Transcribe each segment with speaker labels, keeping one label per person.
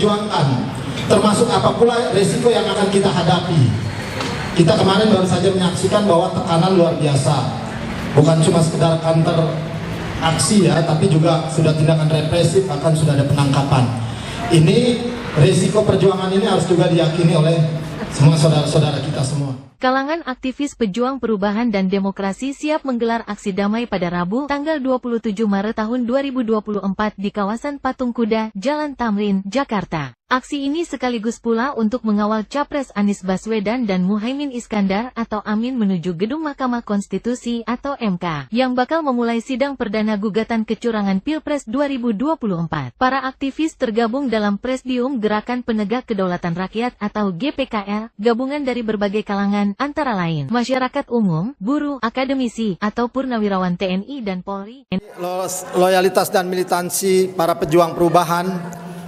Speaker 1: perjuangkan, termasuk apa pula resiko yang akan kita hadapi. Kita kemarin baru saja menyaksikan bahwa tekanan luar biasa, bukan cuma sekedar counter aksi ya, tapi juga sudah tindakan represif, bahkan sudah ada penangkapan. Ini resiko perjuangan ini harus juga diyakini oleh semua saudara-saudara kita semua.
Speaker 2: Kalangan aktivis pejuang perubahan dan demokrasi siap menggelar aksi damai pada Rabu, tanggal 27 Maret tahun 2024 di kawasan Patung Kuda, Jalan Tamrin, Jakarta. Aksi ini sekaligus pula untuk mengawal Capres Anies Baswedan dan Muhaimin Iskandar atau Amin menuju Gedung Mahkamah Konstitusi atau MK, yang bakal memulai sidang perdana gugatan kecurangan Pilpres 2024. Para aktivis tergabung dalam Presidium Gerakan Penegak Kedaulatan Rakyat atau GPKR, gabungan dari berbagai kalangan, antara lain masyarakat umum, buruh, akademisi, atau purnawirawan TNI dan Polri.
Speaker 3: Loyalitas dan militansi para pejuang perubahan,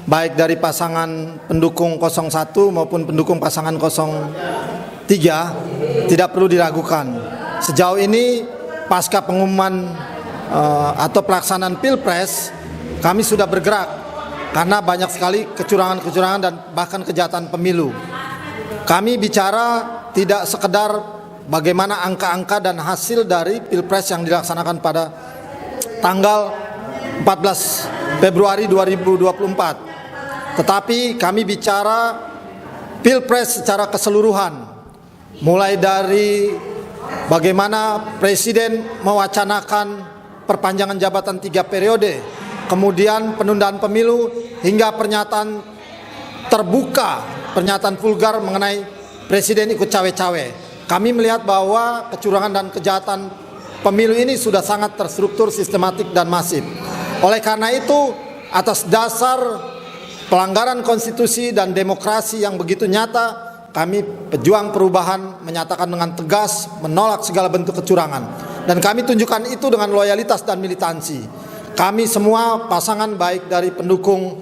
Speaker 3: baik dari pasangan pendukung 01 maupun pendukung pasangan 03, tidak perlu diragukan. Sejauh ini pasca pengumuman atau pelaksanaan Pilpres, kami sudah bergerak karena banyak sekali kecurangan-kecurangan dan bahkan kejahatan pemilu. Kami bicara tidak sekedar bagaimana angka-angka dan hasil dari Pilpres yang dilaksanakan pada tanggal 14 Februari 2024. Tetapi kami bicara Pilpres secara keseluruhan, mulai dari bagaimana Presiden mewacanakan perpanjangan jabatan 3 periode, kemudian penundaan pemilu, hingga pernyataan terbuka, pernyataan vulgar mengenai Presiden ikut cawe-cawe. Kami melihat bahwa kecurangan dan kejahatan pemilu ini sudah sangat terstruktur, sistematik, dan masif. Oleh karena itu, atas dasar pelanggaran konstitusi dan demokrasi yang begitu nyata, kami pejuang perubahan menyatakan dengan tegas menolak segala bentuk kecurangan. Dan kami tunjukkan itu dengan loyalitas dan militansi. Kami semua pasangan baik dari pendukung,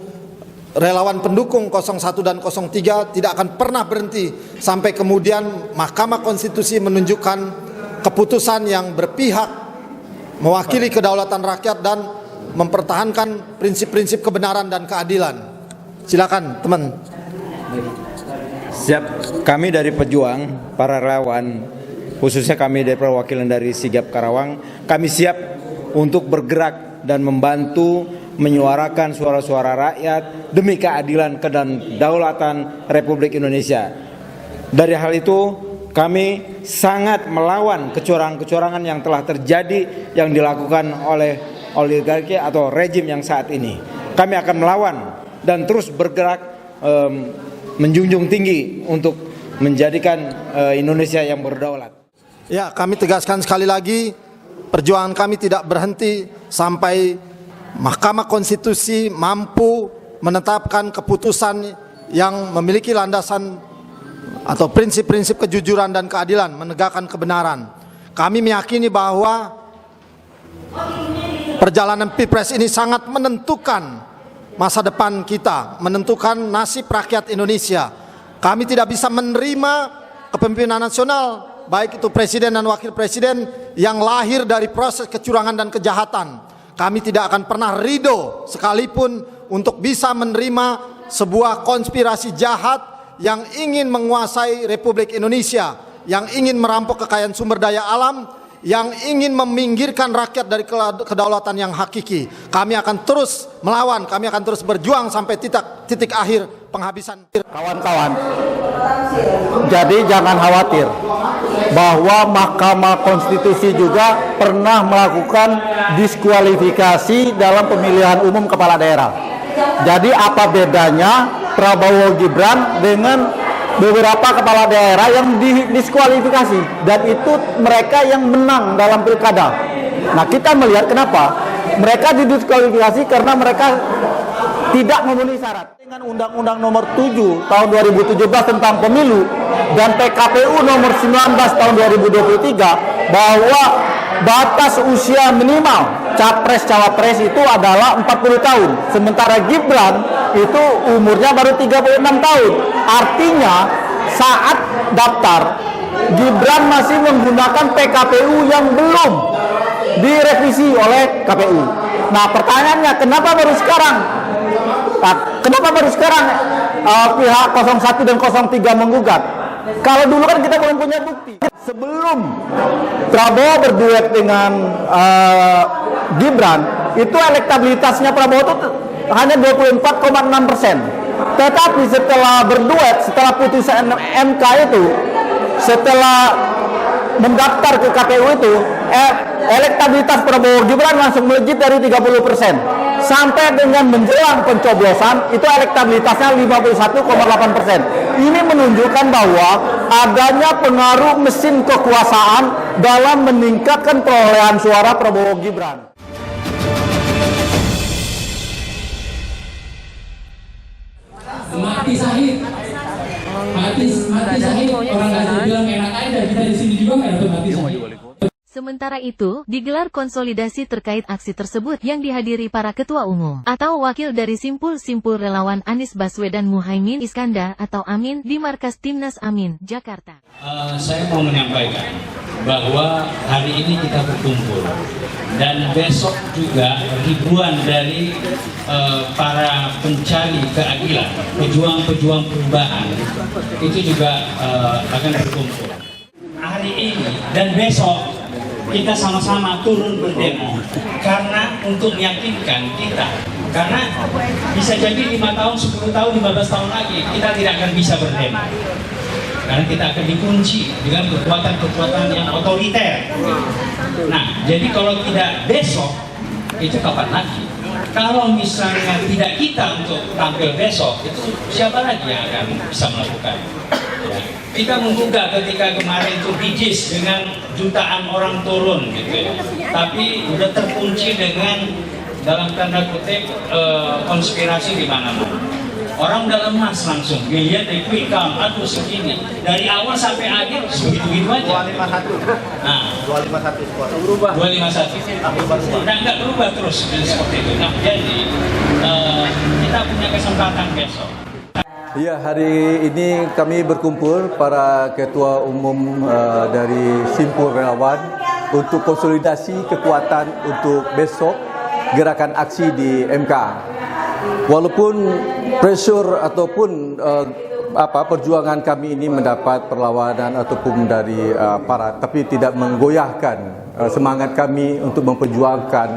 Speaker 3: relawan pendukung 01 dan 03 tidak akan pernah berhenti sampai kemudian Mahkamah Konstitusi menunjukkan keputusan yang berpihak, mewakili kedaulatan rakyat dan mempertahankan prinsip-prinsip kebenaran dan keadilan. Silakan teman.
Speaker 4: Siap, kami dari pejuang, para relawan, khususnya kami dari perwakilan dari Sigap Karawang, kami siap untuk bergerak dan membantu menyuarakan suara-suara rakyat demi keadilan dan kedaulatan Republik Indonesia. Dari hal itu, kami sangat melawan kecurangan-kecurangan yang telah terjadi yang dilakukan oleh oligarki atau rejim yang saat ini. Kami akan melawan dan terus bergerak menjunjung tinggi untuk menjadikan Indonesia yang berdaulat.
Speaker 3: Ya, kami tegaskan sekali lagi, perjuangan kami tidak berhenti sampai Mahkamah Konstitusi mampu menetapkan keputusan yang memiliki landasan atau prinsip-prinsip kejujuran dan keadilan, menegakkan kebenaran. Kami meyakini bahwa perjalanan Pilpres ini sangat menentukan masa depan kita, menentukan nasib rakyat Indonesia. Kami tidak bisa menerima kepemimpinan nasional, baik itu presiden dan wakil presiden, yang lahir dari proses kecurangan dan kejahatan. Kami tidak akan pernah ridho sekalipun untuk bisa menerima sebuah konspirasi jahat yang ingin menguasai Republik Indonesia, yang ingin merampok kekayaan sumber daya alam, yang ingin meminggirkan rakyat dari kedaulatan yang hakiki. Kami akan terus melawan, kami akan terus berjuang sampai titik akhir penghabisan.
Speaker 5: Kawan-kawan, jadi jangan khawatir bahwa Mahkamah Konstitusi juga pernah melakukan diskualifikasi dalam pemilihan umum kepala daerah. Jadi apa bedanya Prabowo Gibran dengan beberapa kepala daerah yang didiskualifikasi, dan itu mereka yang menang dalam pilkada. Nah, kita melihat kenapa mereka didiskualifikasi, karena mereka tidak memenuhi syarat. Dengan Undang-Undang Nomor 7 Tahun 2017 tentang Pemilu dan PKPU Nomor 19 Tahun 2023 bahwa batas usia minimal Capres-Cawapres itu adalah 40 tahun. Sementara Gibran itu umurnya baru 36 tahun. Artinya saat daftar, Gibran masih menggunakan PKPU yang belum direvisi oleh KPU. Nah, pertanyaannya, kenapa baru sekarang Nah, kenapa baru sekarang pihak 01 dan 03 menggugat? Kalau dulu kan kita belum punya bukti. Sebelum Prabowo berduet dengan Gibran, itu elektabilitasnya Prabowo itu hanya 24,6%. Tetapi setelah berduet, setelah putusan MK itu, setelah mendaftar ke KPU itu, elektabilitas Prabowo Gibran langsung melejit dari 30%. Sampai dengan menjelang pencoblosan, itu elektabilitasnya 51,8%. Ini menunjukkan bahwa adanya pengaruh mesin kekuasaan dalam meningkatkan perolehan suara Prabowo Gibran.
Speaker 6: Mati Sahid, mati Sahid, orang Gaza bilang enak aja, kita di sini juga nggak dapat mati Sahid.
Speaker 2: Sementara itu, digelar konsolidasi terkait aksi tersebut yang dihadiri para ketua umum atau wakil dari simpul-simpul relawan Anies Baswedan Muhaimin Iskandar atau Amin di markas Timnas Amin, Jakarta.
Speaker 6: Saya mau menyampaikan bahwa hari ini kita berkumpul dan besok juga ribuan dari para pencari keadilan, pejuang-pejuang perubahan itu juga akan berkumpul hari ini dan besok. Kita sama-sama turun berdemo karena untuk meyakinkan kita, karena bisa jadi 5 tahun, 10 tahun, 15 tahun lagi kita tidak akan bisa berdemo karena kita akan dikunci dengan kekuatan-kekuatan yang otoriter. Nah, jadi kalau tidak besok, itu kapan lagi? Kalau misalnya tidak kita untuk tampil besok, itu siapa lagi yang akan bisa melakukan? Ya. Kita menggugat ketika kemarin itu bijis dengan jutaan orang turun gitu ya. Tapi udah terkunci dengan dalam tanda kutip konspirasi di mana-mana. Orang udah lemas langsung, dilihat dari quick count, aduh segini. Dari awal sampai akhir segitu-gitu aja.
Speaker 5: 251.
Speaker 6: Nah,
Speaker 5: 251 skor. Berubah.
Speaker 6: 251. Nggak berubah terus seperti itu. Nah, jadi kita punya kesempatan besok.
Speaker 7: Ya, hari ini kami berkumpul para ketua umum dari Simpul Relawan untuk konsolidasi kekuatan untuk besok gerakan aksi di MK. Walaupun pressure ataupun perjuangan kami ini mendapat perlawanan ataupun dari aparat, tapi tidak menggoyahkan semangat kami untuk memperjuangkan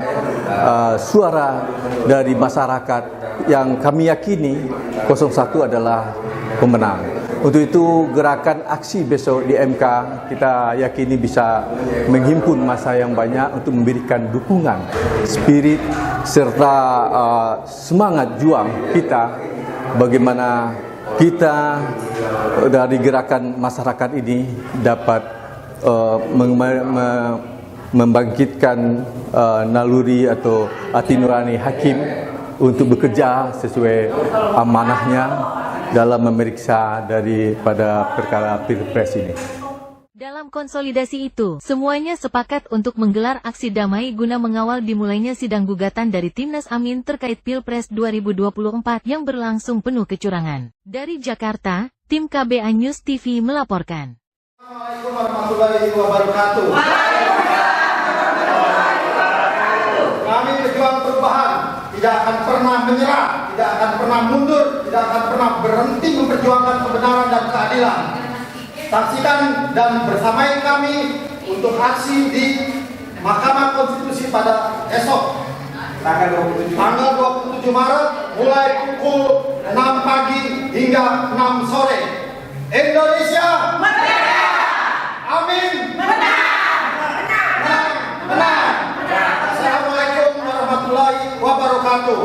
Speaker 7: suara dari masyarakat yang kami yakini 01 adalah pemenang. Untuk itu gerakan aksi besok di MK kita yakini bisa menghimpun massa yang banyak untuk memberikan dukungan, spirit serta semangat juang kita bagaimana kita dari gerakan masyarakat ini dapat membangkitkan naluri atau hati nurani hakim untuk bekerja sesuai amanahnya dalam memeriksa daripada perkara Pilpres ini.
Speaker 2: Dalam konsolidasi itu, semuanya sepakat untuk menggelar aksi damai guna mengawal dimulainya sidang gugatan dari Timnas Amin terkait Pilpres 2024 yang berlangsung penuh kecurangan. Dari Jakarta, tim KBA News TV melaporkan.
Speaker 1: Assalamualaikum warahmatullahi wabarakatuh. Kami pejuang perubahan tidak akan pernah menyerah, tidak akan pernah mundur, tidak akan pernah berhenti memperjuangkan kebenaran dan keadilan. Saksikan dan bersamai kami untuk aksi di Mahkamah Konstitusi pada esok tanggal 27 Maret mulai pukul 6 pagi hingga 6 sore. Indonesia merdeka! Amin! Menang! Assalamualaikum warahmatullahi wabarakatuh.